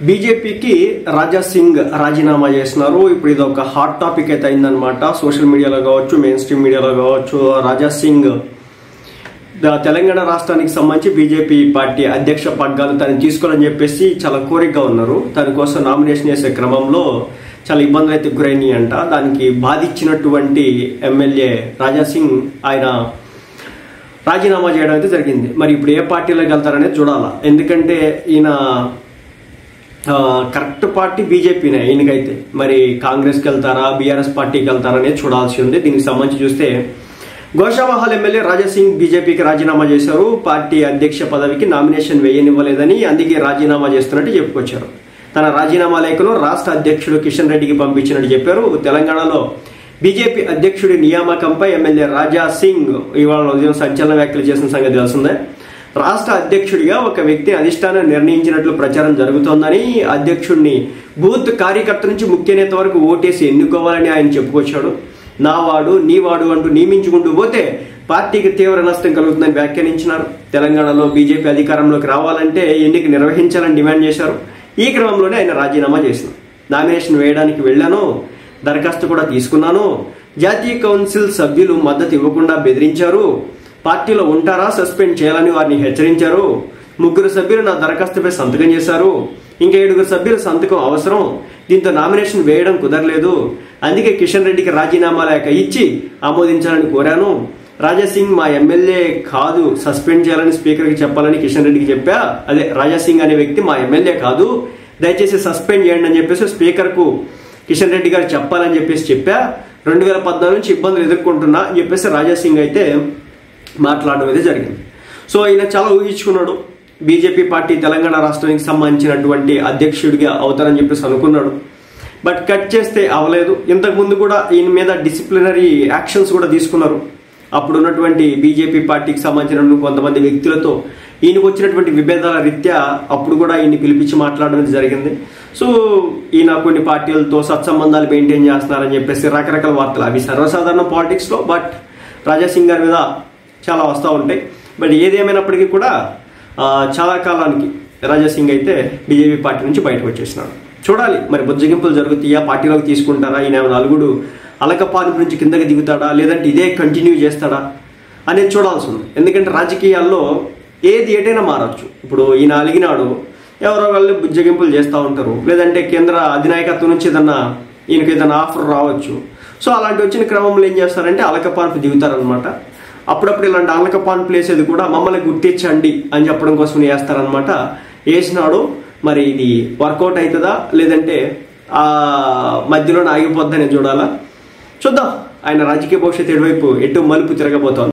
బీజేపీకి రాజా సింగ్ రాజీనామా చేస్తున్నారు. ఇప్పుడు ఇది ఒక హాట్ టాపిక్ అయితే అయిందనమాట. సోషల్ మీడియాలో కావచ్చు, మెయిన్ స్ట్రీమ్ మీడియాలో కావచ్చు. రాజా సింగ్ తెలంగాణ రాష్ట్రానికి సంబంధించి బీజేపీ పార్టీ అధ్యక్ష పగ్గాలు తను తీసుకోవాలని చెప్పేసి చాలా కోరికగా ఉన్నారు. తన కోసం నామినేషన్ చేసే క్రమంలో చాలా ఇబ్బందులు అయితే గురైనాయి అంట. దానికి బాధించినటువంటి ఎమ్మెల్యే రాజా సింగ్ ఆయన రాజీనామా చేయడం అయితే జరిగింది. మరి ఇప్పుడు ఏ పార్టీలోకి వెళ్తారనేది చూడాలా. ఎందుకంటే ఈయన కరెక్ట్ పార్టీ బీజేపీనే ఈయనకైతే. మరి కాంగ్రెస్కి వెళ్తారా, బీఆర్ఎస్ పార్టీకి వెళ్తారా అనేది చూడాల్సి ఉంది. దీనికి సంబంధించి చూస్తే గోషామహల్ ఎమ్మెల్యే రాజా సింగ్ బీజేపీకి రాజీనామా చేశారు. పార్టీ అధ్యక్ష పదవికి నామినేషన్ వేయనివ్వలేదని, అందుకే రాజీనామా చేస్తున్నట్టు చెప్పుకొచ్చారు. తన రాజీనామా లేఖను రాష్ట్ర అధ్యక్షుడు కిషన్ రెడ్డికి పంపించినట్టు చెప్పారు. తెలంగాణలో బీజేపీ అధ్యక్షుడి నియామకంపై ఎమ్మెల్యే రాజా సింగ్ ఇవాళ ఉదయం సంచలన వ్యాఖ్యలు చేసిన సంగతి తెలిసిందే. రాష్ట్ర అధ్యక్షుడిగా ఒక వ్యక్తి అధిష్టానం నిర్ణయించినట్లు ప్రచారం జరుగుతోందని, అధ్యక్షుడిని బూత్ కార్యకర్త నుంచి ముఖ్య నేత వరకు ఓటేసి ఎన్నుకోవాలని ఆయన చెప్పుకొచ్చాడు. నావాడు నీవాడు అంటూ నియమించుకుంటూ పోతే పార్టీకి తీవ్ర నష్టం కలుగుతుందని వ్యాఖ్యానించినారు. తెలంగాణలో బీజేపీ అధికారంలోకి రావాలంటే ఎన్నిక నిర్వహించాలని డిమాండ్ చేశారు. ఈ క్రమంలోనే ఆయన రాజీనామా చేశారు. నామినేషన్ వేయడానికి వెళ్లాను, దరఖాస్తు కూడా తీసుకున్నాను. జాతీయ కౌన్సిల్ సభ్యులు మద్దతు ఇవ్వకుండా బెదిరించారు. పార్టీలో ఉంటారా, సస్పెండ్ చేయాలని వారిని హెచ్చరించారు. 3 సభ్యులు నా దరఖాస్తుపై సంతకం చేశారు. ఇంకా 7 సభ్యుల సంతకం అవసరం. దీంతో నామినేషన్ వేయడం కుదరలేదు. అందుకే కిషన్ రెడ్డికి రాజీనామా లేఖ ఇచ్చి ఆమోదించాలని కోరాను. రాజా సింగ్ మా ఎమ్మెల్యే కాదు, సస్పెండ్ చేయాలని స్పీకర్కి చెప్పాలని కిషన్ రెడ్డికి చెప్పా. అదే రాజా సింగ్ అనే వ్యక్తి మా ఎమ్మెల్యే కాదు, దయచేసి సస్పెండ్ చేయండి అని చెప్పేసి స్పీకర్కు కిషన్ రెడ్డి గారు చెప్పాలని చెప్పేసి చెప్పా. 2014 నుంచి ఇబ్బందులు ఎదుర్కొంటున్నా అని చెప్పేసి రాజా సింగ్ అయితే మాట్లాడడం అయితే జరిగింది. సో ఈయన చాలా ఊహించుకున్నాడు. బీజేపీ పార్టీ తెలంగాణ రాష్ట్రానికి సంబంధించినటువంటి అధ్యక్షుడిగా అవుతారని చెప్పేసి అనుకున్నాడు. బట్ కట్ చేస్తే అవలేదు. ఇంతకుముందు కూడా ఈయన మీద డిసిప్లినరీ యాక్షన్స్ కూడా తీసుకున్నారు. అప్పుడు ఉన్నటువంటి బీజేపీ పార్టీకి సంబంధించిన కొంతమంది వ్యక్తులతో ఈయనకు వచ్చినటువంటి విభేదాల రీత్యా అప్పుడు కూడా ఈయన్ని పిలిపించి మాట్లాడడం జరిగింది. సో ఈయన కొన్ని పార్టీలతో సత్సంబంధాలు మెయింటైన్ చేస్తున్నారని చెప్పేసి రకరకాల వార్తలు, అవి సర్వసాధారణ పాలిటిక్స్లో. బట్ రాజా సింగ్ గారి మీద చాలా వస్తూ ఉంటాయి. బట్ ఏదేమైనప్పటికీ కూడా చాలా కాలానికి రాజా సింగ్ అయితే బీజేపీ పార్టీ నుంచి బయటకు వచ్చేసినాడు. చూడాలి మరి బుజ్జగింపులు జరుగుతాయా, పార్టీలోకి తీసుకుంటారా, ఈయన నలుగుడు అలకపాని నుంచి కిందకి దిగుతాడా, లేదంటే ఇదే కంటిన్యూ చేస్తాడా అనేది చూడాల్సి ఉంది. ఎందుకంటే రాజకీయాల్లో ఏది ఏటైనా మారచ్చు. ఇప్పుడు ఈయన అలిగినాడు, ఎవరో వాళ్ళు బుజ్జగింపులు చేస్తూ ఉంటారు. లేదంటే కేంద్ర అధినాయకత్వం నుంచి ఈయనకి ఏదైనా ఆఫర్ రావచ్చు. సో అలాంటి వచ్చిన క్రమంలో ఏం చేస్తారంటే అలకపాన్పు దిగుతారనమాట. అప్పుడప్పుడు ఇలాంటి అలకపాన్పు వేసేది కూడా మమ్మల్ని గుర్తించండి అని చెప్పడం కోసం వేస్తారనమాట. వేసినాడు. మరి ఇది వర్కౌట్ అవుతుందా, లేదంటే మధ్యలోనే ఆగిపోద్దని చూడాలా. చూద్దాం. ఆయన రాజకీయ భవిష్యత్తు ఎటువైపు ఎటు మలుపు తిరగబోతోంది.